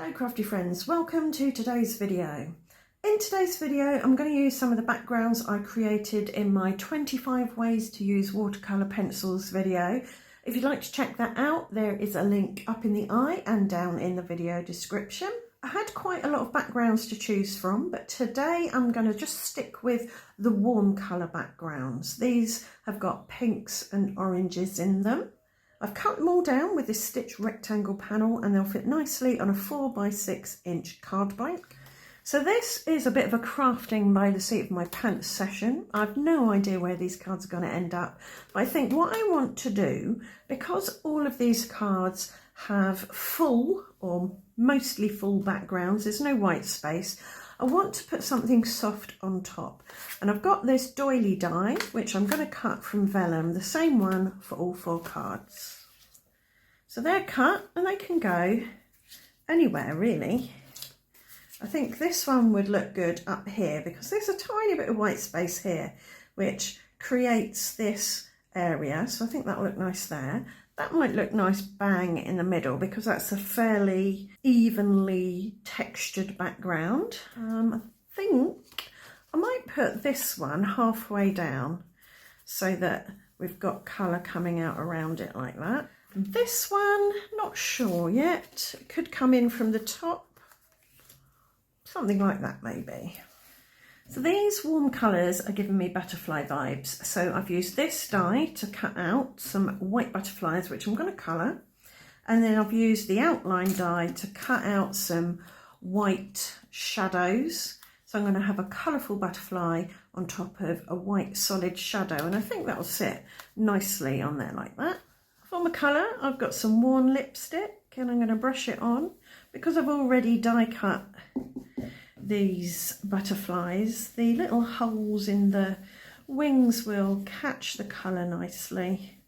Hello crafty friends, welcome to today's video. In today's video I'm going to use some of the backgrounds I created in my 25 ways to use watercolour pencils video. If you'd like to check that out, there is a link up in the eye and down in the video description. I had quite a lot of backgrounds to choose from, but today I'm going to just stick with the warm colour backgrounds. These have got pinks and oranges in them. I've cut them all down with this stitch rectangle panel and they'll fit nicely on a 4x6 inch card blank. So this is a bit of a crafting by the seat of my pants session. I've no idea where these cards are going to end up, but I think what I want to do, because all of these cards have full or mostly full backgrounds, there's no white space, I want to put something soft on top. And I've got this doily die, which I'm going to cut from vellum, the same one for all 4 cards. So they're cut and they can go anywhere really. I think this one would look good up here because there's a tiny bit of white space here, which creates this area. So I think that'll look nice there. That might look nice bang in the middle because that's a fairly evenly textured background. I think I might put this one halfway down so that we've got colour coming out around it like that. And this one, not sure yet. It could come in from the top, something like that maybe. So these warm colours are giving me butterfly vibes. So I've used this die to cut out some white butterflies, which I'm going to colour. And then I've used the outline die to cut out some white shadows. So I'm going to have a colourful butterfly on top of a white solid shadow. And I think that'll sit nicely on there like that. For my colour, I've got some worn lipstick and I'm going to brush it on. Because I've already die cut these butterflies, the little holes in the wings will catch the colour nicely,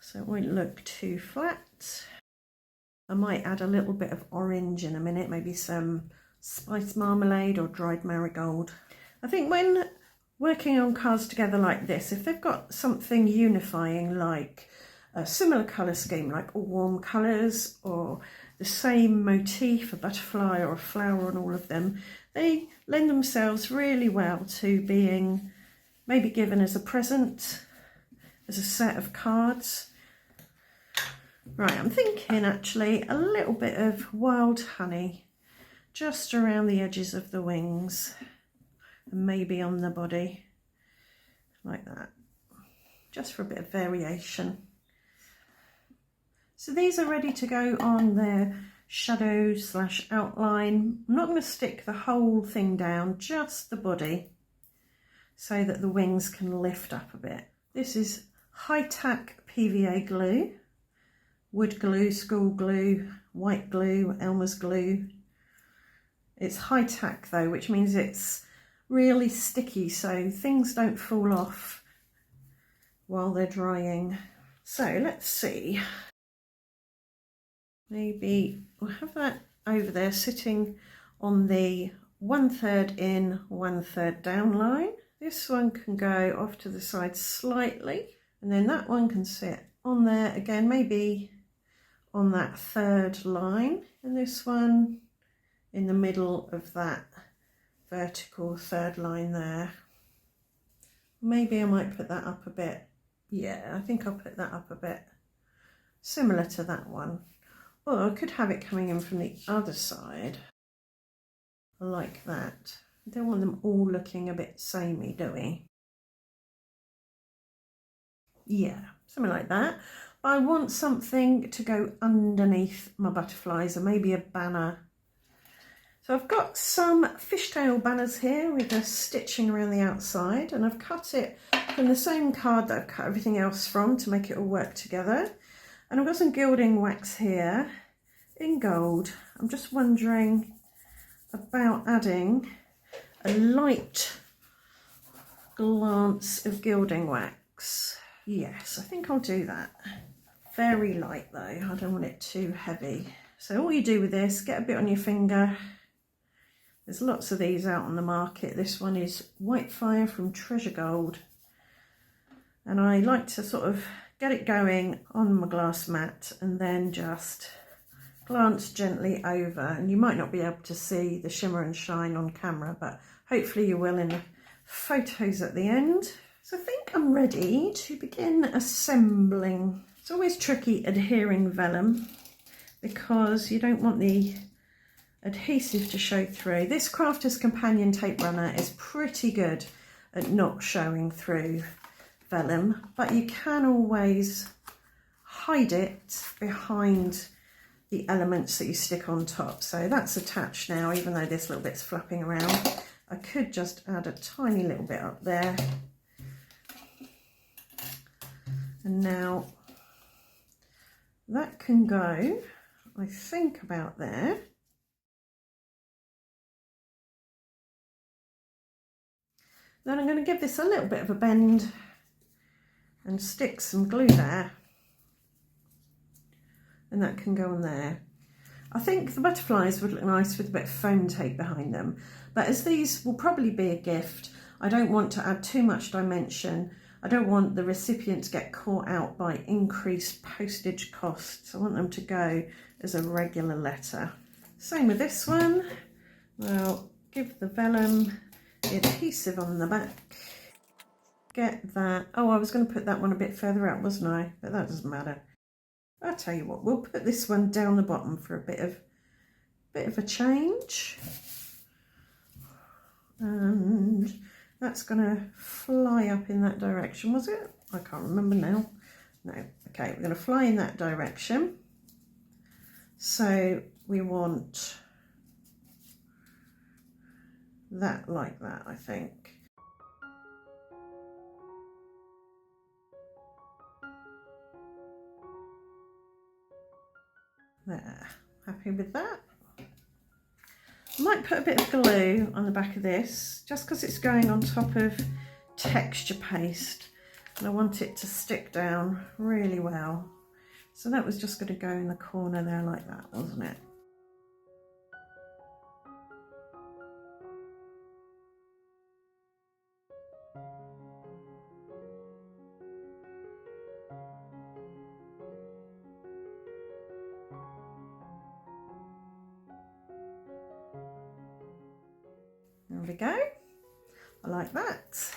so it won't look too flat. I might add a little bit of orange in a minute, maybe some spice marmalade or dried marigold. I think when working on cards together like this, if they've got something unifying like a similar colour scheme, like all warm colours or the same motif, a butterfly or a flower on all of them, they lend themselves really well to being maybe given as a present, as a set of cards. Right, I'm thinking actually a little bit of wild honey just around the edges of the wings and maybe on the body, like that, just for a bit of variation. So these are ready to go on their shadow / outline. I'm not going to stick the whole thing down, just the body, so that the wings can lift up a bit. This is high-tack PVA glue, wood glue, school glue, white glue, Elmer's glue. It's high-tack though, which means it's really sticky, so things don't fall off while they're drying. So let's see. Maybe we'll have that over there sitting on the 1/3 in, 1/3 down line. This one can go off to the side slightly, and then that one can sit on there again, maybe on that 3rd line, and this one in the middle of that vertical 3rd line there. Maybe I might put that up a bit. Yeah, I think I'll put that up a bit, similar to that one. Or I could have it coming in from the other side, like that. I don't want them all looking a bit samey, do we? Yeah, something like that. But I want something to go underneath my butterflies, or maybe a banner. So I've got some fishtail banners here with the stitching around the outside, and I've cut it from the same card that I've cut everything else from to make it all work together. And I've got some gilding wax here in gold. I'm just wondering about adding a light glance of gilding wax. Yes, I think I'll do that. Very light though, I don't want it too heavy. So all you do with this, get a bit on your finger. There's lots of these out on the market. This one is White Fire from Treasure Gold. And I like to sort of get it going on my glass mat and then just glance gently over, and you might not be able to see the shimmer and shine on camera, but hopefully you will in the photos at the end. So I think I'm ready to begin assembling. It's always tricky adhering vellum because you don't want the adhesive to show through. This Crafter's Companion tape runner is pretty good at not showing through vellum, but you can always hide it behind the elements that you stick on top. So that's attached now, even though this little bit's flapping around. I could just add a tiny little bit up there. And now that can go, I think, about there. Then I'm going to give this a little bit of a bend and stick some glue there. And that can go on there. I think the butterflies would look nice with a bit of foam tape behind them, but as these will probably be a gift, I don't want to add too much dimension. I don't want the recipient to get caught out by increased postage costs. I want them to go as a regular letter. Same with this one. I'll give the vellum the adhesive on the back. Get that. Oh, I was going to put that one a bit further out, wasn't I? But that doesn't matter. I'll tell you what, we'll put this one down the bottom for a bit of a change. And that's going to fly up in that direction, was it? I can't remember now. No. Okay, we're going to fly in that direction. So we want that like that, I think. There, happy with that. I might put a bit of glue on the back of this, just because it's going on top of texture paste and I want it to stick down really well. So that was just going to go in the corner there like that, wasn't it? There we go. I like that.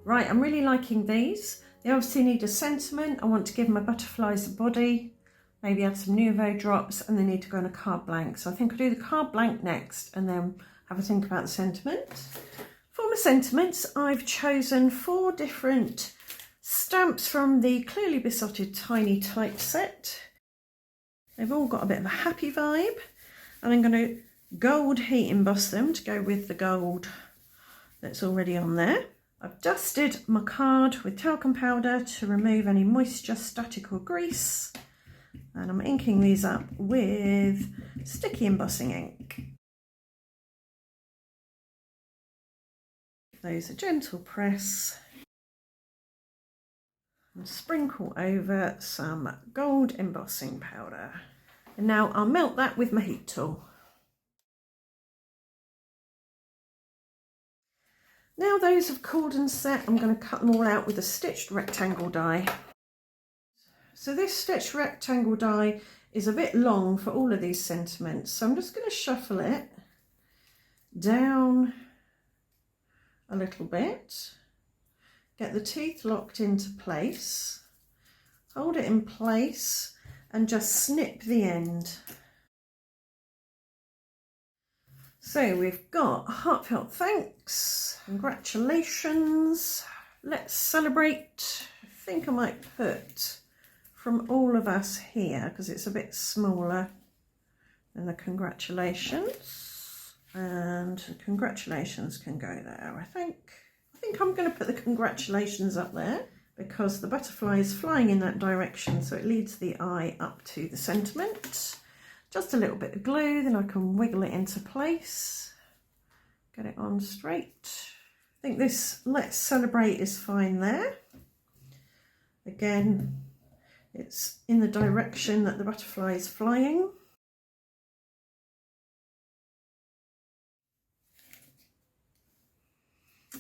Right, I'm really liking these. They obviously need a sentiment. I want to give my butterflies a body, maybe add some Nouveau drops, and they need to go on a card blank. So I think I'll do the card blank next and then have a think about the sentiment. For my sentiments, I've chosen 4 different stamps from the Clearly Besotted Tiny Typeset. They've all got a bit of a happy vibe, and I'm going to gold heat emboss them to go with the gold that's already on there. I've dusted my card with talcum powder to remove any moisture, static or grease, and I'm inking these up with sticky embossing ink. Give those a gentle press and sprinkle over some gold embossing powder. And now I'll melt that with my heat tool. Now those have cooled and set, I'm going to cut them all out with a stitched rectangle die. So this stitched rectangle die is a bit long for all of these sentiments, so I'm just going to shuffle it down a little bit, get the teeth locked into place, hold it in place and just snip the end. So we've got heartfelt thanks, congratulations, let's celebrate. I think I might put from all of us here because it's a bit smaller than the congratulations, and the congratulations can go there. I think I'm going to put the congratulations up there because the butterfly is flying in that direction, so it leads the eye up to the sentiment. Just a little bit of glue, then I can wiggle it into place, get it on straight. I think this Let's Celebrate is fine there. Again, it's in the direction that the butterfly is flying.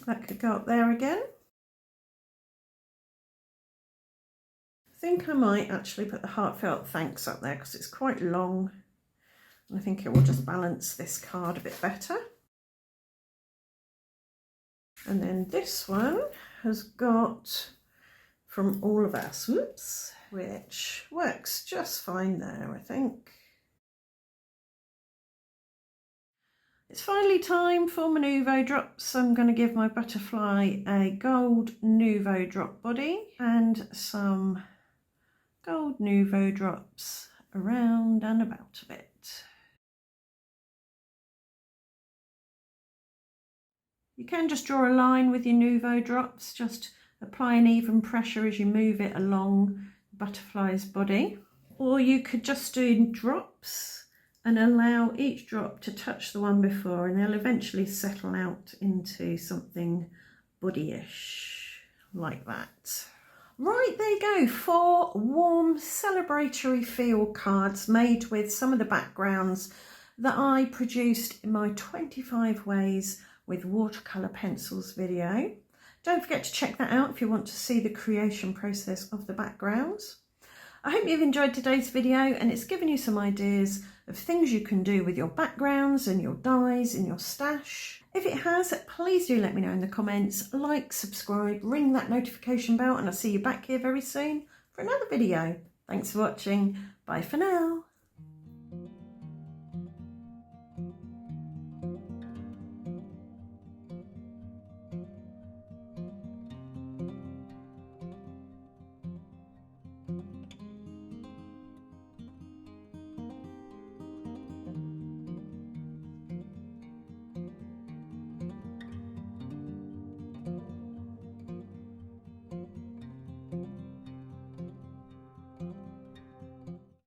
That could go up there again. I think I might actually put the heartfelt thanks up there because it's quite long. I think it will just balance this card a bit better. And then this one has got From All of Us, whoops, which works just fine there, I think. It's finally time for my Nouveau drops. I'm going to give my butterfly a gold Nouveau drop body and some gold Nouveau drops around and about a bit. You can just draw a line with your Nouveau drops, just apply an even pressure as you move it along the butterfly's body. Or you could just do drops and allow each drop to touch the one before, and they'll eventually settle out into something bodyish like that. Right, there you go, 4 warm celebratory feel cards made with some of the backgrounds that I produced in my 25 ways with watercolour pencils video. Don't forget to check that out if you want to see the creation process of the backgrounds. I hope you've enjoyed today's video and it's given you some ideas of things you can do with your backgrounds and your dies in your stash. If it has, please do let me know in the comments. Like, subscribe, ring that notification bell, and I'll see you back here very soon for another video. Thanks for watching. Bye for now.